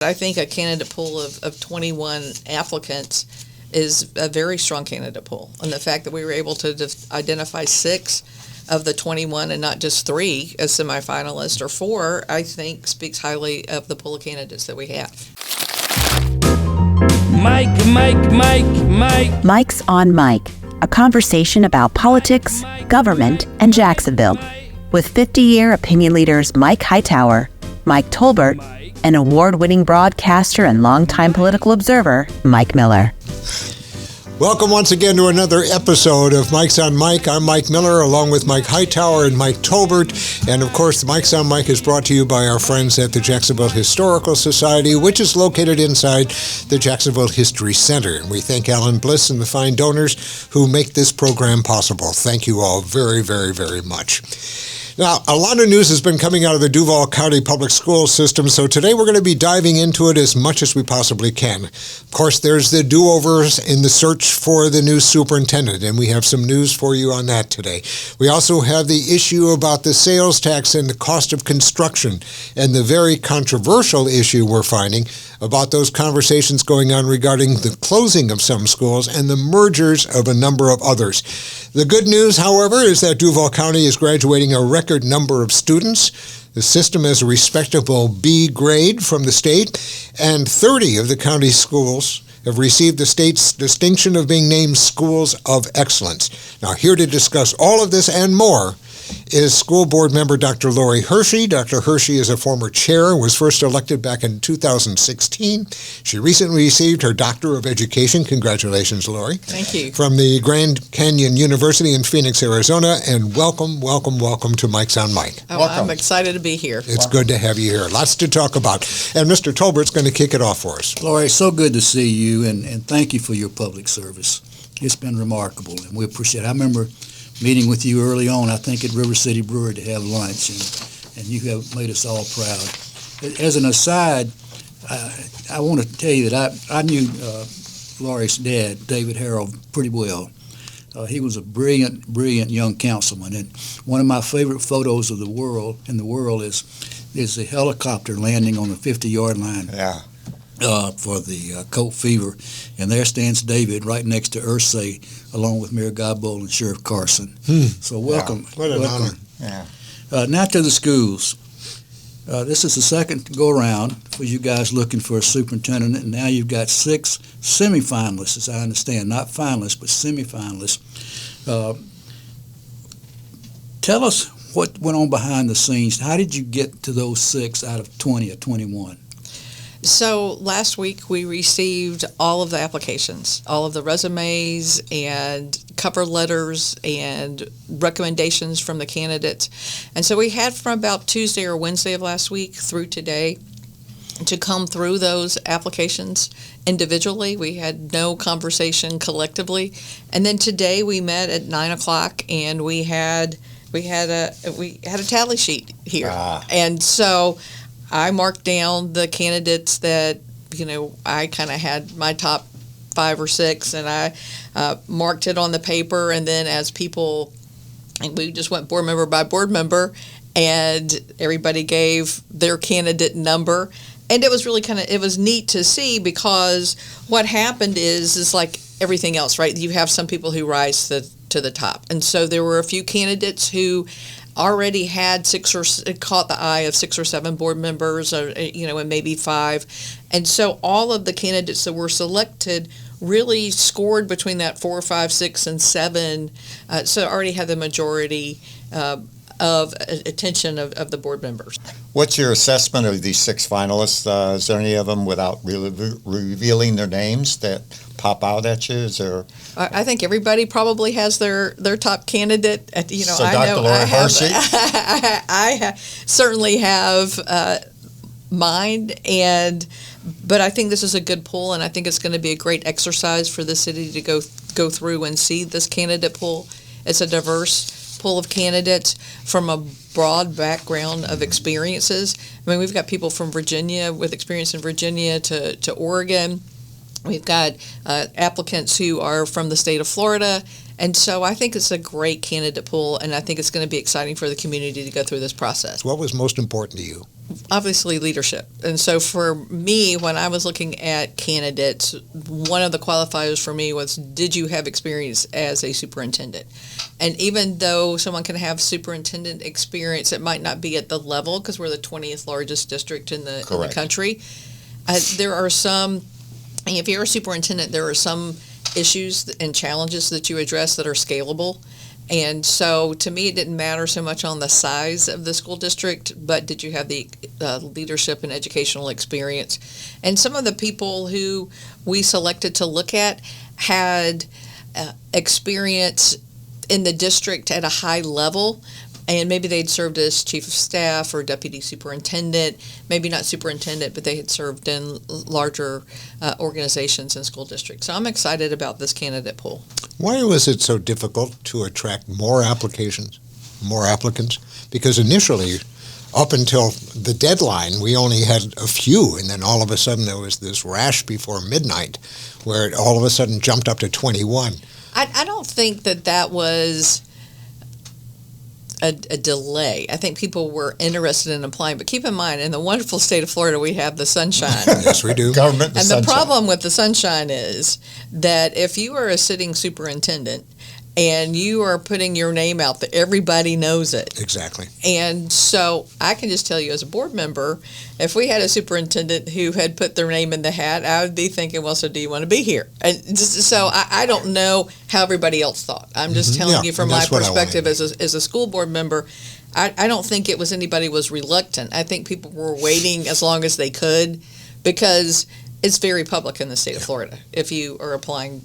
I think a candidate pool of 21 applicants is a very strong candidate pool. And the fact that we were able to identify 6 of the 21 and not just 3 as semifinalists or 4, I think speaks highly of the pool of candidates that we have. Mike's on Mike, a conversation about politics, government, and Jacksonville, with 50-year opinion leaders Mike Hightower, Mike Tolbert, and award-winning broadcaster and longtime political observer, Mike Miller. Welcome once again to another episode of Mike's on Mike. I'm Mike Miller, along with Mike Hightower and Mike Tolbert. And of course, Mike's on Mike is brought to you by our friends at the Jacksonville Historical Society, which is located inside the Jacksonville History Center. And we thank Alan Bliss and the fine donors who make this program possible. Thank you all very, very, very much. Now, a lot of news has been coming out of the Duval County public school system, so today we're going to be diving into it as much as we possibly can. Of course, there's the do-overs in the search for the new superintendent, and we have some news for you on that today. We also have the issue about the sales tax and the cost of construction, and the very controversial issue we're finding about those conversations going on regarding the closing of some schools and the mergers of a number of others. The good news, however, is that Duval County is graduating a record number of students. The system has a respectable B grade from the state, and 30 of the county schools have received the state's distinction of being named Schools of Excellence. Now, here to discuss all of this and more is school board member Dr. Lori Hersey. Dr. Hersey is a former chair and was first elected back in 2016. She recently received her Doctor of Education. Congratulations, Lori. Thank you. From the Grand Canyon University in Phoenix, Arizona. And welcome to Mike's on Mike. Oh, Welcome. I'm excited to be here. It's good to have you here. Lots to talk about. And Mr. Tolbert's going to kick it off for us. Lori, so good to see you, and thank you for your public service. It's been remarkable, and we appreciate it. I remember meeting with you early on, I think at River City Brewery to have lunch, and you have made us all proud. As an aside, I want to tell you that I knew Lori's dad, David Harrell, pretty well. He was a brilliant young councilman, and one of my favorite photos of the world is the helicopter landing on the 50-yard line. Yeah. For the Colt Fever, and there stands David right next to Hersey, along with Mayor Godbold and Sheriff Carson. So welcome. Yeah, what an honor. Yeah. Now to the schools. This is the second go-around for you guys looking for a superintendent, and now you've got 6 semifinalists, as I understand, not finalists, but semifinalists. Tell us what went on behind the scenes. How did you get to those 6 out of 20 or 21? So last week we received all of the applications, all of the resumes and cover letters and recommendations from the candidates. And so we had from about Tuesday or Wednesday of last week through today to come through those applications individually. We had no conversation collectively. And then today we met at 9:00 and we had a tally sheet here. And so I marked down the candidates that, I kind of had my top 5 or 6, and I marked it on the paper, and then as people, and we just went board member by board member, and everybody gave their candidate number, and it was really it was neat to see, because what happened is like everything else, right? You have some people who rise to the top, and so there were a few candidates who already had caught the eye of 6 or 7 board members, and maybe 5. And so all of the candidates that were selected really scored between that 4, 5, 6, and 7. So already had the majority of attention of the board members. What's your assessment of these 6 finalists? Is there any of them, without really revealing their names, that pop out at you? Is there? I think everybody probably has their top candidate. So Dr. Lori Hersey? I certainly have mine, but I think this is a good pool, and I think it's going to be a great exercise for the city to go through and see this candidate pool. It's a diverse pool of candidates from a broad background of experiences. I mean, we've got people from Virginia with experience in Virginia to Oregon. We've got applicants who are from the state of Florida. And so I think it's a great candidate pool, and I think it's going to be exciting for the community to go through this process. What was most important to you? obviously leadership. And so for me, when I was looking at candidates, one of the qualifiers for me was, did you have experience as a superintendent? And even though someone can have superintendent experience, it might not be at the level, because we're the 20th largest district in the country. There are some, if you're a superintendent, there are some issues and challenges that you address that are scalable. And so to me, it didn't matter so much on the size of the school district, but did you have the leadership and educational experience? And some of the people who we selected to look at had experience in the district at a high level, and maybe they'd served as chief of staff or deputy superintendent, maybe not superintendent, but they had served in larger organizations and school districts. So I'm excited about this candidate pool. Why was it so difficult to attract more applicants? Because initially, up until the deadline, we only had a few, and then all of a sudden there was this rash before midnight where it all of a sudden jumped up to 21. I don't think that was a delay. I think people were interested in applying, but keep in mind, in the wonderful state of Florida, we have the sunshine. Yes, we do. Government, and sunshine. The problem with the sunshine is that if you are a sitting superintendent and you are putting your name out there, everybody knows it. Exactly. And so I can just tell you as a board member, if we had a superintendent who had put their name in the hat, I would be thinking, well, so do you want to be here? And just, so I don't know how everybody else thought. I'm just telling you from my perspective as a school board member. I don't think it was anybody was reluctant. I think people were waiting as long as they could, because it's very public in the state of Florida if you are applying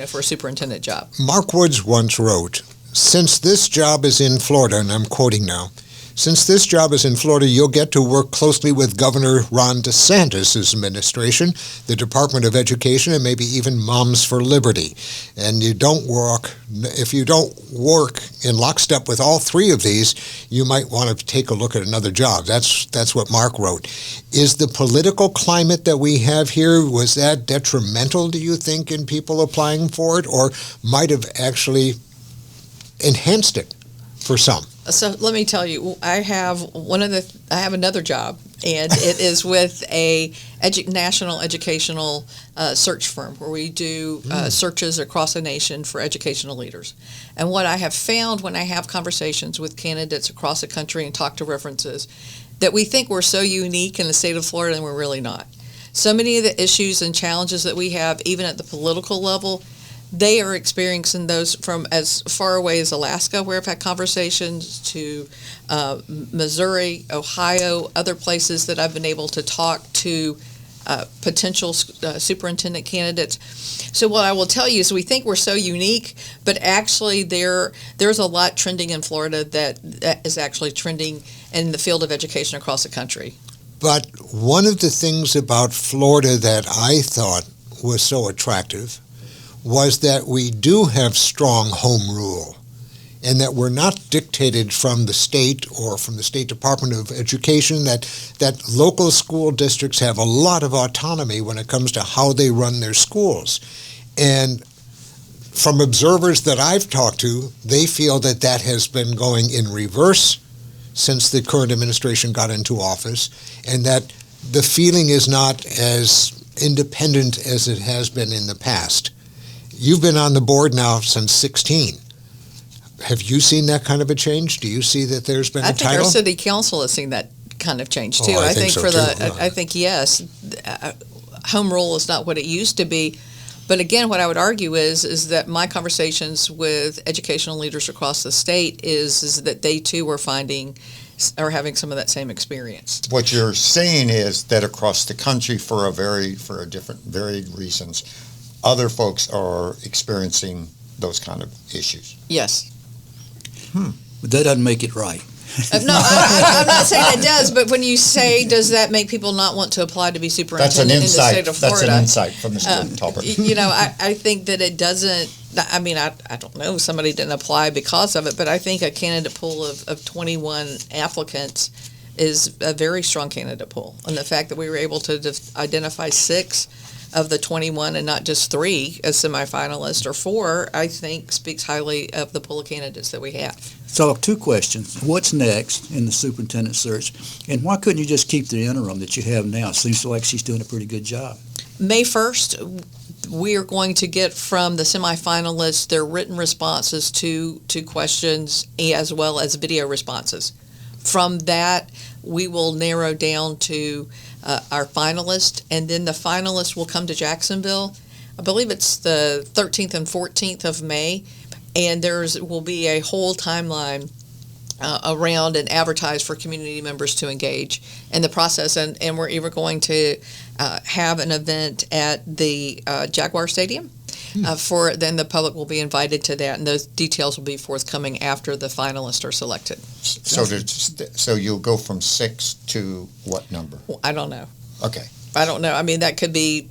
for a superintendent job. Mark Woods once wrote, "Since this job is in Florida," and I'm quoting now, "since this job is in Florida, you'll get to work closely with Governor Ron DeSantis' administration, the Department of Education, and maybe even Moms for Liberty. And if you don't work in lockstep with all three of these, you might want to take a look at another job." That's what Mark wrote. Is the political climate that we have here, was that detrimental, do you think, in people applying for it, or might have actually enhanced it for some? So let me tell you, I have another job, and it is with a national educational search firm where we do searches across the nation for educational leaders. And what I have found when I have conversations with candidates across the country and talk to references, that we think we're so unique in the state of Florida, and we're really not. So many of the issues and challenges that we have, even at the political level, they are experiencing those from as far away as Alaska, where I've had conversations, to Missouri, Ohio, other places that I've been able to talk to potential superintendent candidates. So what I will tell you is we think we're so unique, but actually there's a lot trending in Florida that is actually trending in the field of education across the country. But one of the things about Florida that I thought was so attractive was that we do have strong home rule, and that we're not dictated from the state or from the State Department of Education, that local school districts have a lot of autonomy when it comes to how they run their schools. And from observers that I've talked to, they feel that that has been going in reverse since the current administration got into office, and that the feeling is not as independent as it has been in the past. You've been on the board now since 2016. Have you seen that kind of a change? Do you see that there's been a title? I think our city council has seen that kind of change too. I think so, too. I think yes, home rule is not what it used to be. But again, what I would argue is that my conversations with educational leaders across the state is that they too are having some of that same experience. What you're seeing is that across the country, for different varied reasons, other folks are experiencing those kind of issues. Yes. But that doesn't make it right. No, I'm not saying it does, but when you say, does that make people not want to apply to be superintendent in the state of Florida? That's an insight from Mr. Talbot. I think that it doesn't, I mean, I don't know, somebody didn't apply because of it, but I think a candidate pool of 21 applicants is a very strong candidate pool. And the fact that we were able to identify 6 of the 21 and not just 3 as semifinalists or 4, I think speaks highly of the pool of candidates that we have. So 2 questions. What's next in the superintendent search? And why couldn't you just keep the interim that you have now? Seems like she's doing a pretty good job. May 1st, we are going to get from the semifinalists their written responses to questions as well as video responses. From that, we will narrow down to our finalists, and then the finalists will come to Jacksonville. I believe it's the 13th and 14th of May, and will be a whole timeline around and advertised for community members to engage in the process. And we're even going to have an event at the Jaguar Stadium. Then the public will be invited to that, and those details will be forthcoming after the finalists are selected. So you'll go from 6 to what number? Well, I don't know. Okay. I don't know. I mean, that could be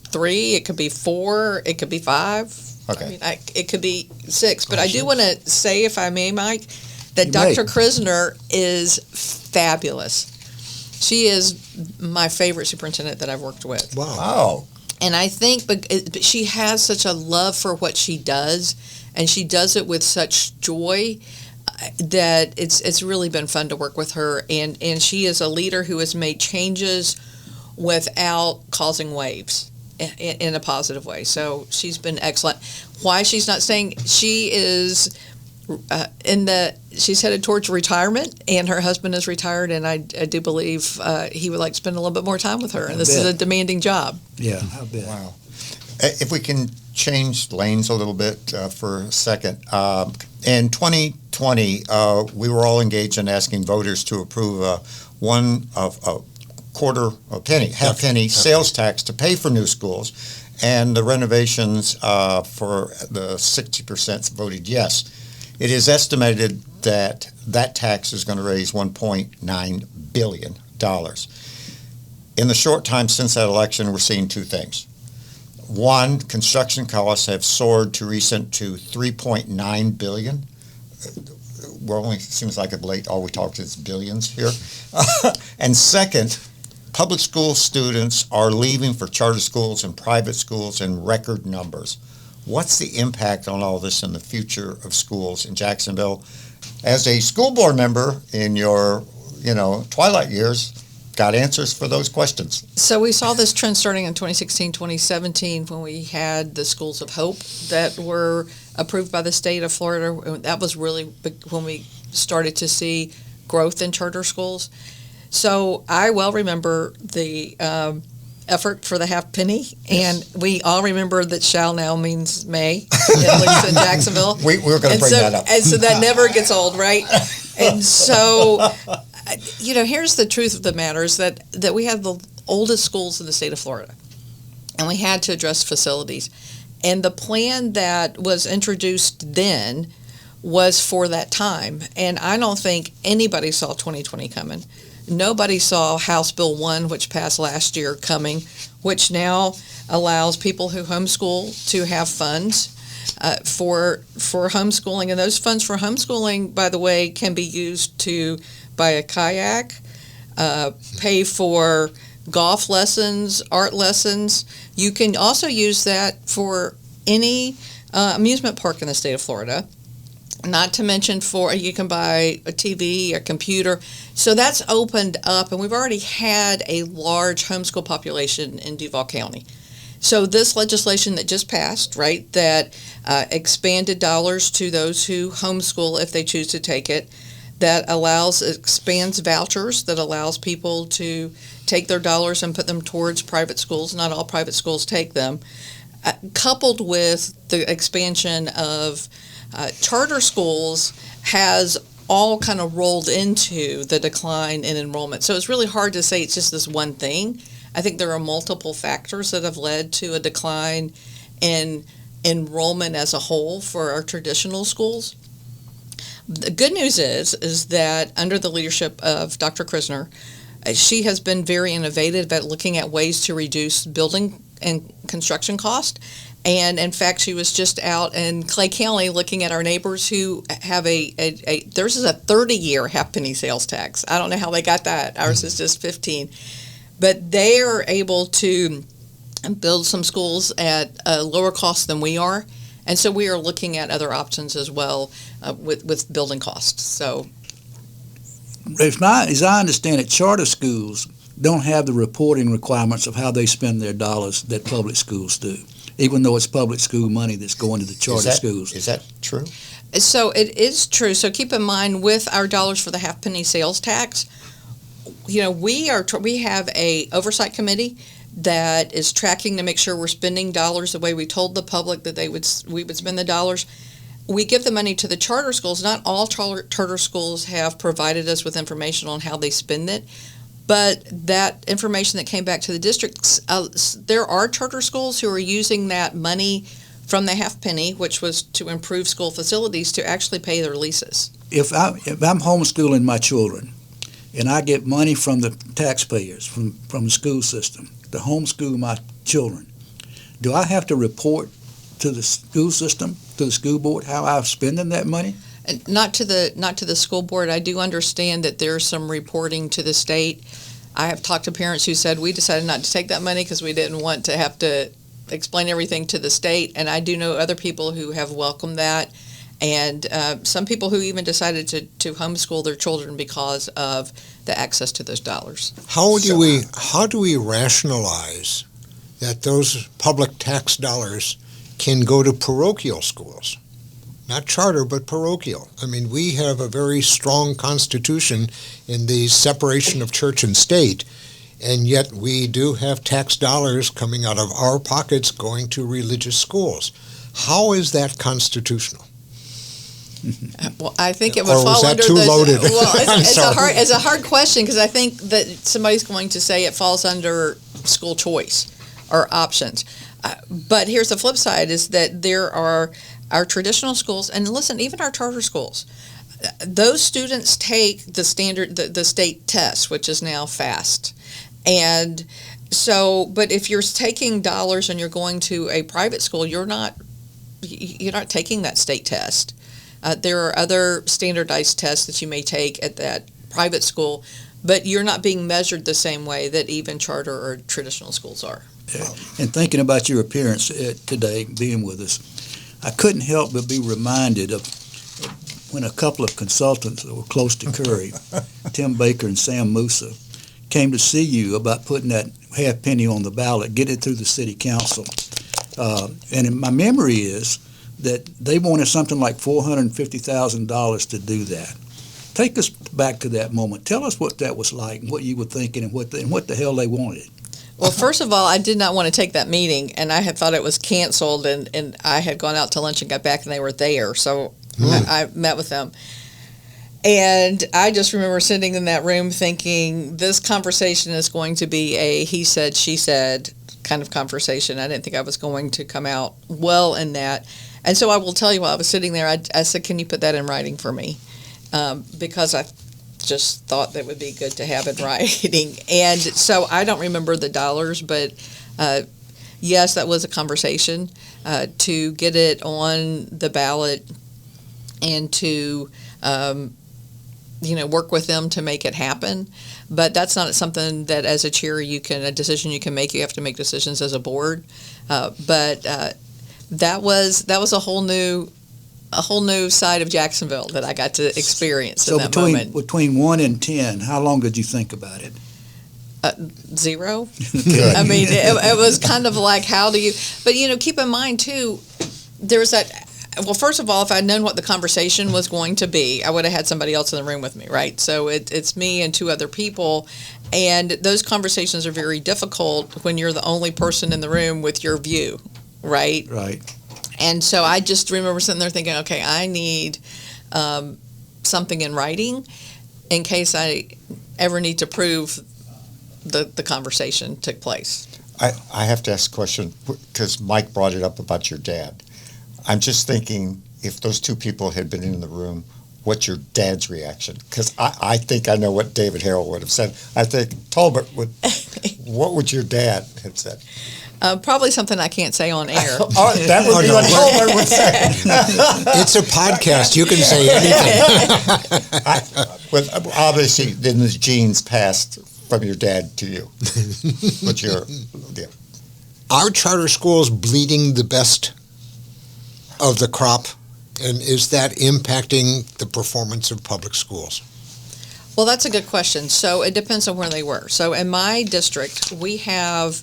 3, it could be 4, it could be 5. Okay. I mean, it could be 6. But I do want to say, if I may, Mike, that You Dr. may. Krisner is fabulous. She is my favorite superintendent that I've worked with. Wow. Oh. And I think but she has such a love for what she does, and she does it with such joy that it's really been fun to work with her. And she is a leader who has made changes without causing waves in a positive way. So she's been excellent. Why she's not staying, she is she's headed towards retirement, and her husband is retired, and I do believe he would like to spend a little bit more time with her. And this is a demanding job. Yeah, I bet. Wow. If we can change lanes a little bit for a second. In 2020, we were all engaged in asking voters to approve half penny sales tax to pay for new schools, and the renovations for the 60% voted yes. It is estimated that tax is going to raise $1.9 billion. In the short time since that election, we're seeing 2 things. One, construction costs have soared to $3.9 billion. Seems like of late, all we talk is billions here. And second, public school students are leaving for charter schools and private schools in record numbers. What's the impact on all this in the future of schools in Jacksonville? As a school board member in your, twilight years, got answers for those questions. So we saw this trend starting in 2016, 2017, when we had the Schools of Hope that were approved by the state of Florida. That was really when we started to see growth in charter schools. So I well remember the effort for the half penny, and we all remember that shall now means may, at least in Jacksonville. We were going to bring that up. And so that never gets old, right? And so, here's the truth of the matter is that we have the oldest schools in the state of Florida, and we had to address facilities. And the plan that was introduced then was for that time, and I don't think anybody saw 2020 coming. Nobody saw House Bill 1, which passed last year, coming, which now allows people who homeschool to have funds for homeschooling. And those funds for homeschooling, by the way, can be used to buy a kayak, pay for golf lessons, art lessons. You can also use that for any amusement park in the state of Florida. Not to mention you can buy a TV, a computer. So that's opened up, and we've already had a large homeschool population in Duval County. So this legislation that just passed, right, that expanded dollars to those who homeschool if they choose to take it, that expands vouchers, that allows people to take their dollars and put them towards private schools. Not all private schools take them. Coupled with the expansion of charter schools has all kind of rolled into the decline in enrollment. So it's really hard to say it's just this one thing. I think there are multiple factors that have led to a decline in enrollment as a whole for our traditional schools. The good news is that under the leadership of Dr. Krisner, she has been very innovative at looking at ways to reduce building and construction cost. And in fact, she was just out in Clay County looking at our neighbors who have theirs is a 30-year half penny sales tax. I don't know how they got that. Ours is just 15. But they are able to and build some schools at a lower cost than we are. And so we are looking at other options as well with building costs. So, as I understand it, charter schools don't have the reporting requirements of how they spend their dollars that public schools do, even though it's public school money that's going to the charter schools. Is that true? So it is true. So keep in mind, with our dollars for the half-penny sales tax, we have a oversight committee that is tracking to make sure we're spending dollars the way we told the public that we would spend the dollars. We give the money to the charter schools. Not all charter schools have provided us with information on how they spend it, but that information that came back to the districts, there are charter schools who are using that money from the half penny, which was to improve school facilities, to actually pay their leases. If I'm homeschooling my children and I get money from the taxpayers, from the school system, to homeschool my children, do I have to report to the school system, to the school board, how I'm spending that money? And not to the school board. I do understand that there's some reporting to the state. I have talked to parents who said we decided not to take that money because we didn't want to have to explain everything to the state. And I do know other people who have welcomed that, and some people who even decided to homeschool their children because of the access to those dollars. How do we rationalize that those public tax dollars can go to parochial schools? Not charter, but parochial. I mean, we have a very strong constitution in the separation of church and state, and yet we do have tax dollars coming out of our pockets going to religious schools. How is that constitutional? Well, I think it would Or was fall that under too the. loaded? Well, Sorry. it's a hard question, because I think that somebody's going to say it falls under school choice or options. But here's the flip side: is that there are our traditional schools, and listen, even our charter schools. Those students take the state test, which is now FAST, and so. But if you're taking dollars and you're going to a private school, you're not taking that state test. There are other standardized tests that you may take at that private school, but you're not being measured the same way that even charter or traditional schools are. And thinking about your appearance today, being with us, I couldn't help but be reminded of when a couple of consultants that were close to Curry, Tim Baker and Sam Musa, came to see you about putting that half penny on the ballot, get it through the city council. And my memory is that they wanted something like $450,000 to do that. Take us back to that moment. Tell us what that was like and what you were thinking and what the hell they wanted. Well, first of all, I did not want to take that meeting, and I had thought it was canceled, and I had gone out to lunch and got back, and they were there, so I met with them. And I just remember sitting in that room thinking, this conversation is going to be a he said, she said kind of conversation. I didn't think I was going to come out well in that. And so I will tell you, while I was sitting there, I said, can you put that in writing for me? Because I just thought that would be good to have in writing. And so I don't remember the dollars, but yes, that was a conversation to get it on the ballot and to work with them to make it happen. But that's not something that as a chair a decision you can make. You have to make decisions as a board. But that was a whole new side of Jacksonville that I got to experience in that moment. So between 1 and 10, how long did you think about it? 0. I mean, it was kind of like, how do you? But keep in mind too, there's that. Well, first of all, if I'd known what the conversation was going to be, I would have had somebody else in the room with me, right? So it's me and 2 other people, and those conversations are very difficult when you're the only person in the room with your view, right? Right. And so I just remember sitting there thinking, okay, I need something in writing in case I ever need to prove the conversation took place. I have to ask a question because Mike brought it up about your dad. I'm just thinking, if those 2 people had been in the room, what's your dad's reaction? Because I think I know what David Harrell would have said. I think Tolbert would. What would your dad have said? Probably something I can't say on air. That would be what Tolbert would say. It's a podcast. You can say anything. Obviously, then the genes passed from your dad to you. What's your? Yeah. Are charter schools bleeding the best of the crop, and is that impacting the performance of public schools? Well, that's a good question. So it depends on where they were. So in my district, we have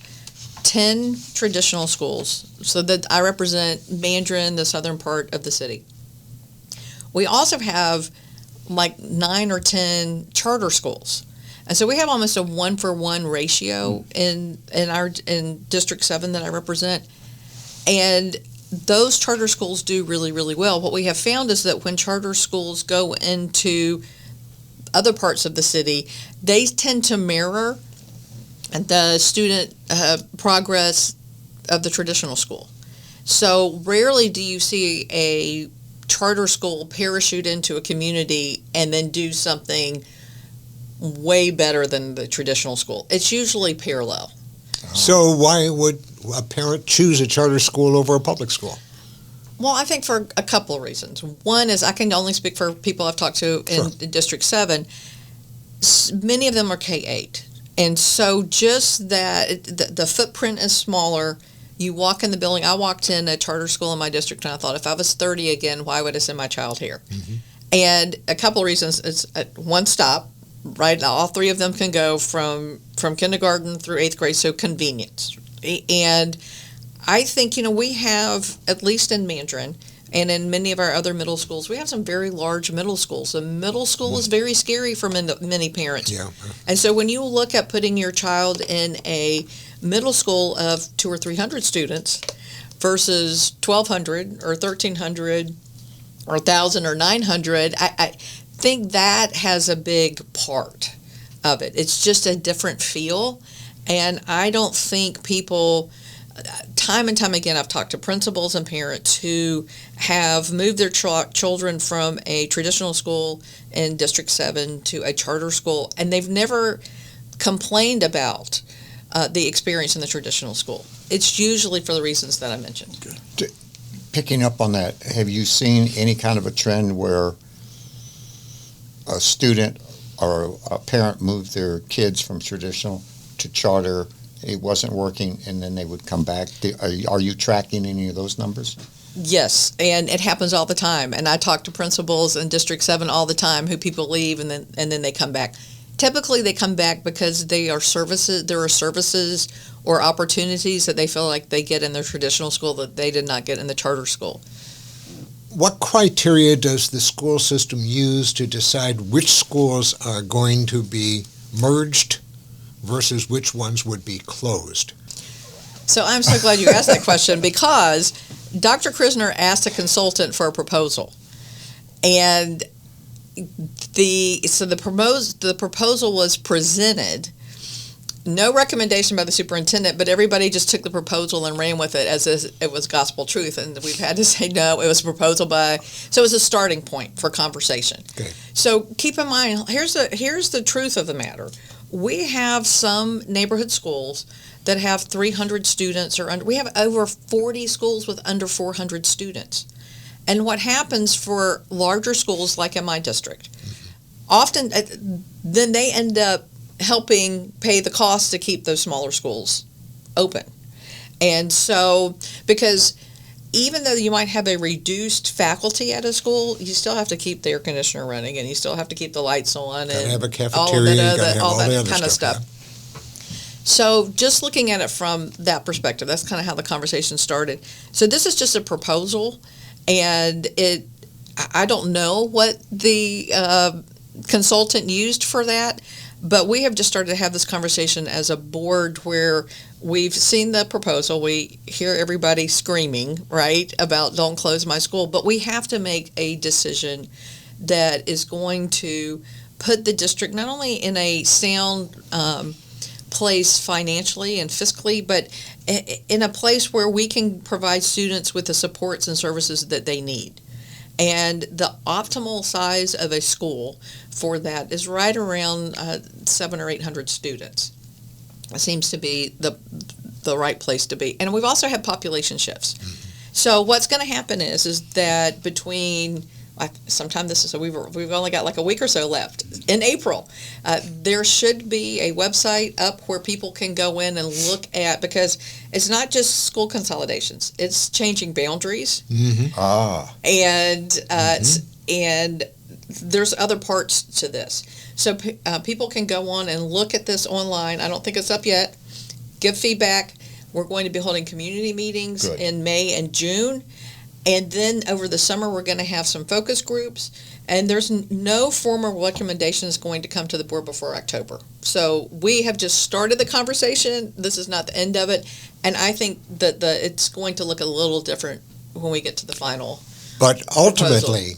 10 traditional schools. So that I represent Mandarin, the southern part of the city. We also have like 9 or 10 charter schools. And so we have almost a 1-for-1 ratio in District 7 that I represent. And those charter schools do really, really well. What we have found is that when charter schools go into other parts of the city, they tend to mirror the student progress of the traditional school. So rarely do you see a charter school parachute into a community and then do something way better than the traditional school. It's usually parallel. So why would a parent choose a charter school over a public school? Well, I think for a couple of reasons. One is I can only speak for people I've talked to in District 7. Many of them are K-8. And so just that the footprint is smaller. You walk in the building. I walked in a charter school in my district and I thought, if I was 30 again, why would I send my child here? Mm-hmm. And a couple of reasons. It's one stop, right? All three of them can go from kindergarten through 8th grade, so convenience. And I think, we have, at least in Mandarin and in many of our other middle schools, we have some very large middle schools. The middle school is very scary for many parents. Yeah. And so when you look at putting your child in a middle school of 200 or 300 students versus 1,200 or 1,300 or 1,000 or 900, I think that has a big part of it. It's just a different feel. And I don't think people, time and time again, I've talked to principals and parents who have moved their children from a traditional school in District 7 to a charter school, and they've never complained about the experience in the traditional school. It's usually for the reasons that I mentioned. Okay. Picking up on that, have you seen any kind of a trend where a student or a parent moved their kids from traditional to charter, it wasn't working, and then they would come back? Are you tracking any of those numbers? Yes, and it happens all the time. And I talk to principals in District 7 all the time who people leave and then they come back. Typically, they come back because there are services or opportunities that they feel like they get in their traditional school that they did not get in the charter school. What criteria does the school system use to decide which schools are going to be merged versus which ones would be closed? So I'm so glad you asked that question, because Dr. Krisner asked a consultant for a proposal. And the proposal was presented. No recommendation by the superintendent, but everybody just took the proposal and ran with it as it was gospel truth. And we've had to say, no, it was a proposal so it was a starting point for conversation. Okay. So keep in mind, here's the truth of the matter. We have some neighborhood schools that have 300 students we have over 40 schools with under 400 students. And what happens for larger schools like in my district, often then they end up helping pay the cost to keep those smaller schools open. And so, because even though you might have a reduced faculty at a school, you still have to keep the air conditioner running, and you still have to keep the lights on, and have a cafeteria, all that kind of stuff. Yeah. So just looking at it from that perspective, that's kind of how the conversation started. So this is just a proposal, and I don't know what the consultant used for that, but we have just started to have this conversation as a board where we've seen the proposal. We hear everybody screaming, right, about don't close my school, but we have to make a decision that is going to put the district not only in a sound place financially and fiscally, but in a place where we can provide students with the supports and services that they need. And the optimal size of a school for that is right around 700 or 800 students. It seems to be the right place to be. And we've also had population shifts. So what's going to happen is that between sometime this is, so we've only got like a week or so left in April. There should be a website up where people can go in and look at, because it's not just school consolidations, it's changing boundaries. And there's other parts to this. So people can go on and look at this online. I don't think it's up yet. Give feedback. We're going to be holding community meetings in May and June. And then over the summer, we're going to have some focus groups. And there's no formal recommendations going to come to the board before October. So we have just started the conversation. This is not the end of it. And I think that it's going to look a little different when we get to the final But ultimately, proposal.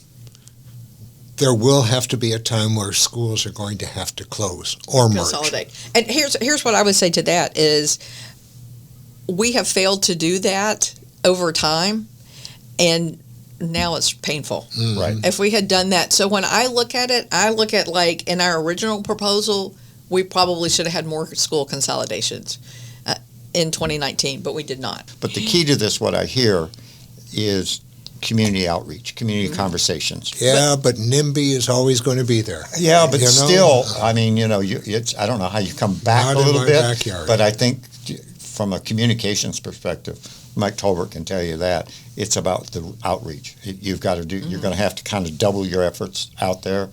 There will have to be a time where schools are going to have to close or merge. Consolidate. And here's what I would say to that is we have failed to do that over time, and now it's painful. Right. If we had done that. So when I look at it, I look at like in our original proposal, we probably should have had more school consolidations in 2019, but we did not. But the key to this, what I hear, is community outreach, community conversations. Yeah, but NIMBY is always going to be there. Yeah, but You know? still, I mean, it's I don't know how you come back Not a in little my bit, backyard. but I think from a communications perspective, Mike Tolbert can tell you that it's about the outreach. You've got to do. You're going to have to kind of double your efforts out there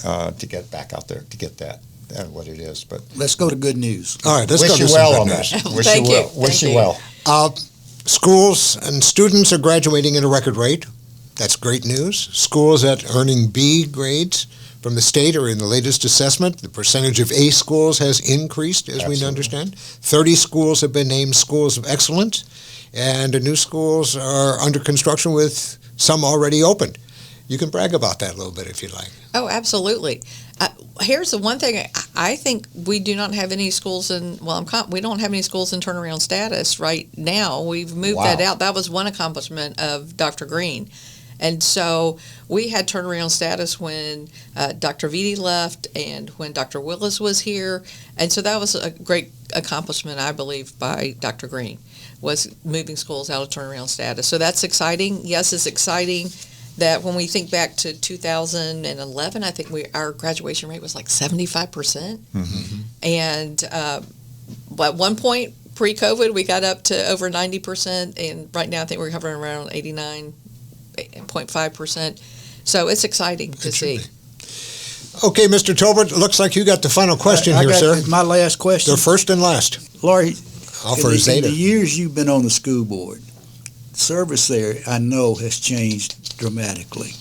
to get back out there to get that what it is. But Let's go to good news. All right, let's wish go to you some well good on news. that. Wish Thank you well. you. Wish Thank you you. well. Schools and students are graduating at a record rate. That's great news. Schools that are earning B grades from the state are in the latest assessment. The percentage of A schools has increased, as we Absolutely. understand. 30 schools have been named schools of excellence, and new schools are under construction with some already opened. You can brag about that a little bit if you like. Oh, absolutely. Here's the one thing. I think we do not have any schools we don't have any schools in turnaround status right now. We've moved Wow. that out. That was one accomplishment of Dr. Green. And so we had turnaround status when Dr. Vitti left and when Dr. Willis was here. And so that was a great accomplishment, I believe, by Dr. Green, was moving schools out of turnaround status. So that's exciting. Yes, it's exciting that when we think back to 2011, I think our graduation rate was like 75%. And at one point, pre-COVID, we got up to over 90%. And right now, I think we're hovering around 89.5%. So it's exciting to see. Okay, Mr. Tolbert, looks like you got the final question I here, got sir. my last question. The first and last. Laurie, Offer in a Zeta. the years you've been on the school board, service there, I know, has changed dramatically.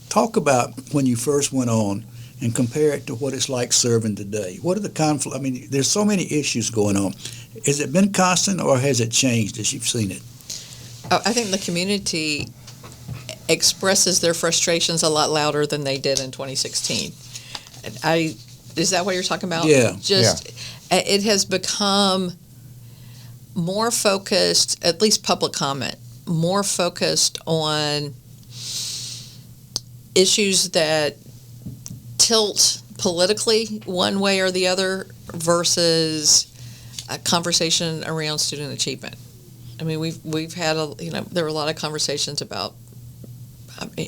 Talk about when you first went on and compare it to what it's like serving today. What are the conflict? I mean, there's so many issues going on. Has it been constant or has it changed as you've seen it? I think the community expresses their frustrations a lot louder than they did in 2016. Is that what you're talking about? Yeah. It has become more focused, at least public comment, more focused on issues that tilt politically one way or the other versus a conversation around student achievement. I mean, we've had there were a lot of conversations about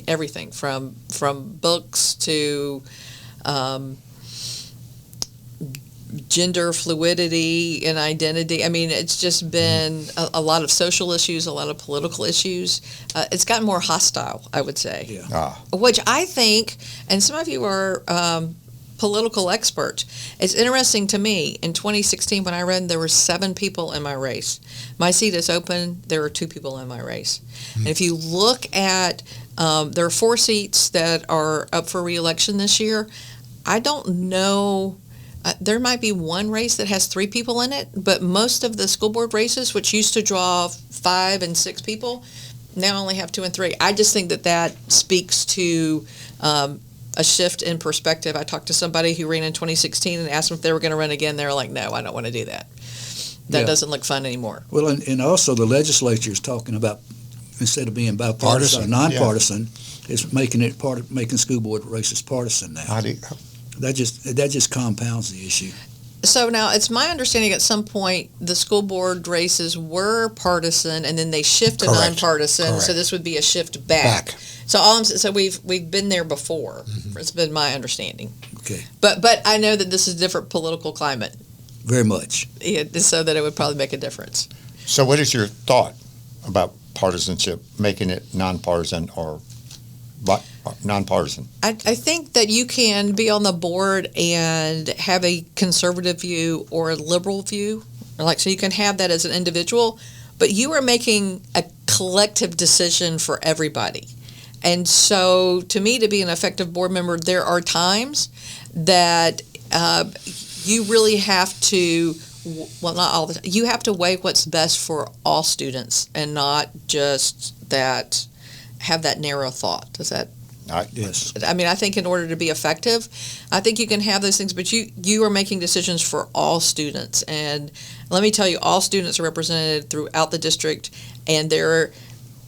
everything from books to gender fluidity and identity. I mean, it's just been a lot of social issues, a lot of political issues. It's gotten more hostile, I would say. Yeah. Which I think, and some of you are political experts, it's interesting to me, in 2016 when I ran, there were 7 people in my race. My seat is open, there are 2 people in my race. And if you look at, there are 4 seats that are up for re-election this year. I don't know, there might be one race that has 3 people in it, but most of the school board races, which used to draw 5 and 6 people, now only have 2 and 3. I just think that speaks to a shift in perspective. I talked to somebody who ran in 2016 and asked them if they were going to run again. They were like, no, I don't want to do that. That doesn't look fun anymore. Well, and also the legislature is talking about, instead of being bipartisan or nonpartisan, is making it making school board races partisan now. That just compounds the issue. So now it's my understanding at some point the school board races were partisan and then they shifted Correct. nonpartisan. Correct. So this would be a shift back So we've been there before. It's been my understanding. Okay. But I know that this is a different political climate. Very much. So that it would probably make a difference. So what is your thought about partisanship, making it nonpartisan or nonpartisan? I think that you can be on the board and have a conservative view or a liberal view. So you can have that as an individual, but you are making a collective decision for everybody. And so to me, to be an effective board member, there are times that you really have to, well, not all the time, you have to weigh what's best for all students and not just that, have that narrow thought. Does that? Yes. I mean, I think in order to be effective, I think you can have those things, but you are making decisions for all students. And let me tell you, all students are represented throughout the district, and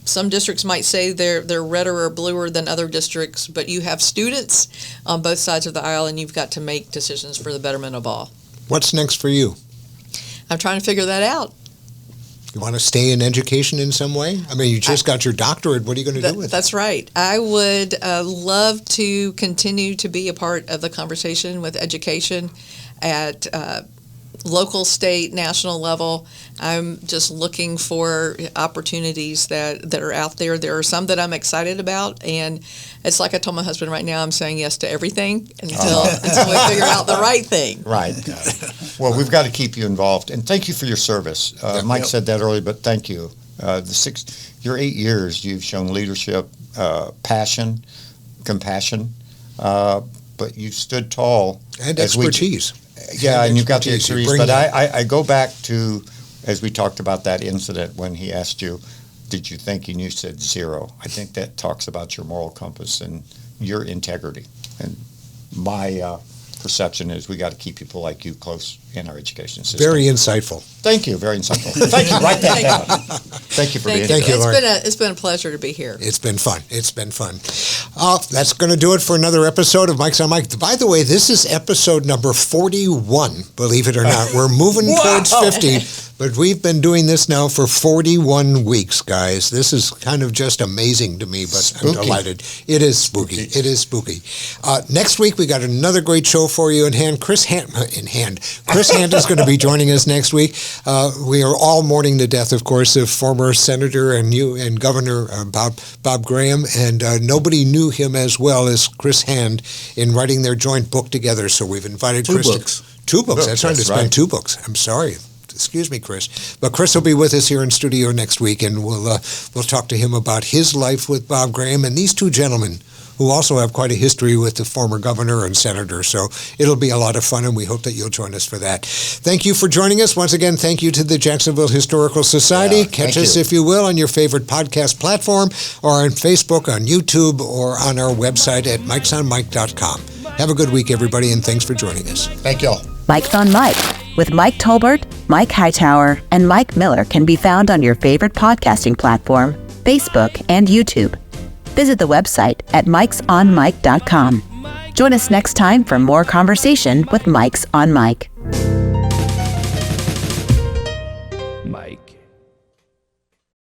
some districts might say they're redder or bluer than other districts, but you have students on both sides of the aisle, and you've got to make decisions for the betterment of all. What's next for you? I'm trying to figure that out. You want to stay in education in some way? I mean, you just got your doctorate. What are you going to do with it? That's right. I would love to continue to be a part of the conversation with education at local, state, national level. I'm just looking for opportunities that are out there. There are some that I'm excited about, and it's like I told my husband right now, I'm saying yes to everything until we figure out the right thing. Right. Well, we've got to keep you involved, and thank you for your service. Mike said that earlier, but thank you. Your 8 years, you've shown leadership, passion, compassion, but you stood tall. And expertise. And you've got the expertise. expertise. But I go back to, as we talked about that incident when he asked you, did you think, and you said zero. I think that talks about your moral compass and your integrity. And my perception is we got to keep people like you close in our education system. Very insightful. Thank you. Very insightful. Thank you. Write that down. Thank you for being here. Thank you, Lauren. It's been a pleasure to be here. It's been fun. That's going to do it for another episode of Mike's on Mike. By the way, this is episode number 41, believe it or not. We're moving towards 50, but we've been doing this now for 41 weeks, guys. This is kind of just amazing to me, but spooky. I'm delighted. It is spooky. It is spooky. Next week, we got another great show for you in hand. Chris Hand is going to be joining us next week. We are all mourning the death, of course, of former Senator and Governor Bob Graham, and nobody knew him as well as Chris Hand in writing their joint book together. So we've invited Chris. Two books. That's right. It's been 2 books. I'm sorry. Excuse me, Chris. But Chris will be with us here in studio next week, and we'll talk to him about his life with Bob Graham and these two gentlemen who also have quite a history with the former governor and senator. So it'll be a lot of fun, and we hope that you'll join us for that. Thank you for joining us. Once again, thank you to the Jacksonville Historical Society. Catch us, if you will, on your favorite podcast platform or on Facebook, on YouTube, or on our website at mikesonmike.com. Have a good week, everybody, and thanks for joining us. Thank you all. Mike's on Mike with Mike Tolbert, Mike Hightower, and Mike Miller can be found on your favorite podcasting platform, Facebook, and YouTube. Visit the website at mikesonmike.com. Join us next time for more conversation with Mike's on Mike.